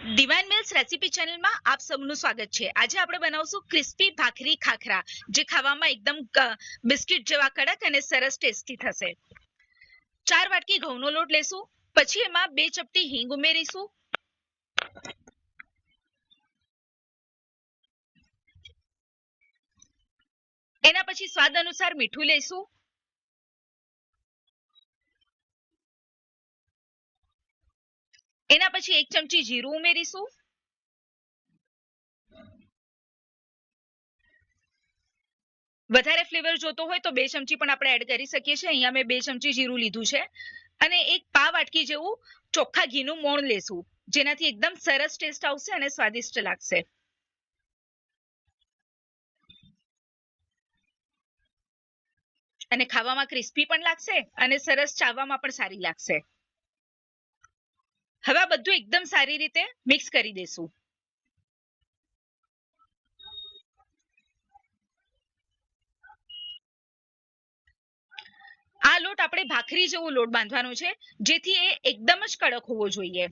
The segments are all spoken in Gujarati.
ડિવાઇન મિલ્સ રેસીપી ચેનલમાં આપ સૌનું સ્વાગત છે। આજે આપણે બનાવશું ક્રિસ્પી ભાખરી ખાખરા, જે ખાવામાં એકદમ બિસ્કિટ જેવા કડક અને સરસ ટેસ્ટી થશે। 4 વાટકી ઘઉંનો લોટ લેશું, પછી એમાં 2 ચપટી હિંગ ઉમેરીશું, એના પછી સ્વાદ અનુસાર મીઠું લઈશું, એના પછી 1 ચમચી જીરું ઉમેરીશું, વધારે ફ્લેવર જોતો હોય તો 2 ચમચી પણ આપણે એડ કરી શકીએ છીએ। અહીંયા મેં 2 ચમચી જીરું લીધું છે અને 1 પા વાટકી જેવું ચોખ્ખા ઘીનું મોણ લેશું, જેનાથી એકદમ સરસ ટેસ્ટ આવશે અને સ્વાદિષ્ટ લાગશે। અને ખાવામાં ક્રિસ્પી પણ લાગશે અને સરસ ચાવવામાં પણ સારી લાગશે। હવે આ બધું એકદમ સારી રીતે મિક્સ કરી દેશું। આ લોટ આપણે ભાખરી જેવો લોટ બાંધવાનો છે, જેથી એ એકદમ જ કડક હોવો જોઈએ।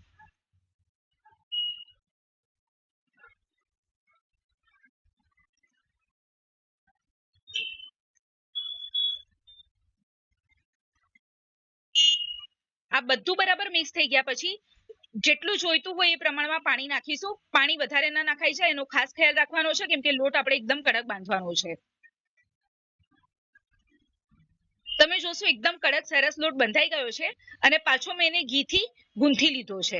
આ બધું બરાબર મિક્સ થઈ ગયા પછી જેટલું જોઈતું હોય એ પ્રમાણમાં પાણી નાખીશું। પાણી વધારે ના નાખાઈ જાય એનો ખાસ ખ્યાલ રાખવાનો છે, કેમ કે લોટ આપણે એકદમ કડક બાંધવાનો છે। તમે જોશો એકદમ કડક સરસ લોટ બંધાઈ ગયો છે અને પાછો મેં એને ઘીથી ગૂંથી લીધો છે।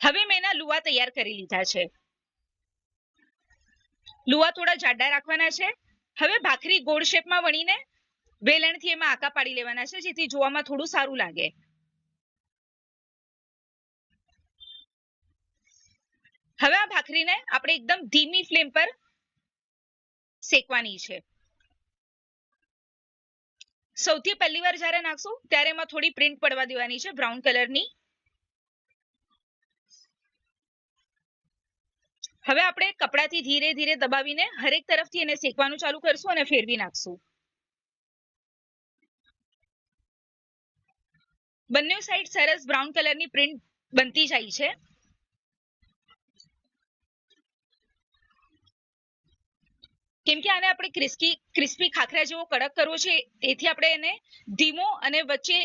હવે મેં એના લુવા તૈયાર કરી લીધા છે। લુવા થોડા જાડા રાખવાના છે। હવે ભાખરી ગોળ શેપમાં વણીને વેલણથી એમાં આકા પાડી લેવાના છે, જેથી જોવામાં થોડું સારું લાગે। હવે આ ભાખરીને આપણે એકદમ ધીમી ફ્લેમ પર શેકવાની છે। સૌથી પહેલી વાર જ્યારે નાખશું ત્યારે એમાં થોડી પ્રિન્ટ પડવા દેવાની છે બ્રાઉન કલરની। હવે આપણે કપડાથી ધીરે ધીરે દબાવીને હરેક તરફથી એને શેકવાનું ચાલુ કરશું અને ફેરવી નાખશું। બંને સાઈડ સરસ બ્રાઉન કલરની પ્રિન્ટ બનતી જાય છે। કેમ કે આને આપણે ક્રિસ્પી ખાખરા જેવો કડક કરવો છે, તેથી આપણે એને ધીમો અને વચ્ચે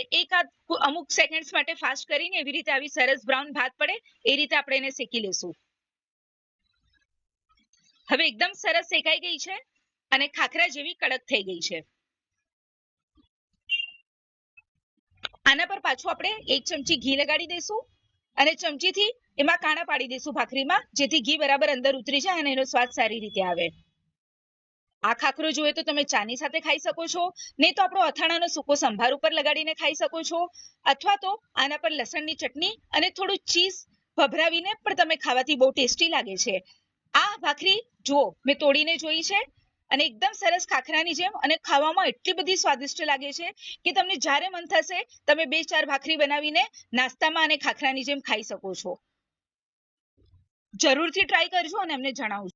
અમુક સેકન્ડ્સ માટે ફાસ્ટ કરીને એવી રીતે આવી સરસ બ્રાઉન ભાત પડે એ રીતે આપણે એને શેકી લેશું। હવે એકદમ સરસ શેકાઈ ગઈ છે અને ખાખરા જેવી કડક થઈ ગઈ છે। આના પર પાછું આપણે 1 ચમચી ઘી લગાડી દઈશું અને ચમચીથી એમાં કાણા પાડી દઈશું ભાખરીમાં, જેથી ઘી બરાબર અંદર ઉતરી જાય અને એનો સ્વાદ સારી રીતે આવે। આ ખાખરો જોઈએ તો તમે ચાની સાથે ખાઈ શકો છો, નહીં તો આપણો અથાણાનો સૂકો સંભાર ઉપર લગાડીને ખાઈ શકો છો, અથવા તો આના પર લસણની ચટણી અને થોડું ચીઝ ભભરાવીને પણ તમે ખાવાથી બહુ ટેસ્ટી લાગે છે। આ ભાખરી જુઓ મેં તોડીને જોઈ છે અને એકદમ સરસ ખાખરાની જેમ અને ખાવામાં એટલી બધી સ્વાદિષ્ટ લાગે છે કે તમને જ્યારે મન થશે તમે 2-4 ભાખરી બનાવીને નાસ્તામાં અને ખાખરાની જેમ ખાઈ શકો છો। જરૂરથી ટ્રાય કરજો અને અમને જણાવજો।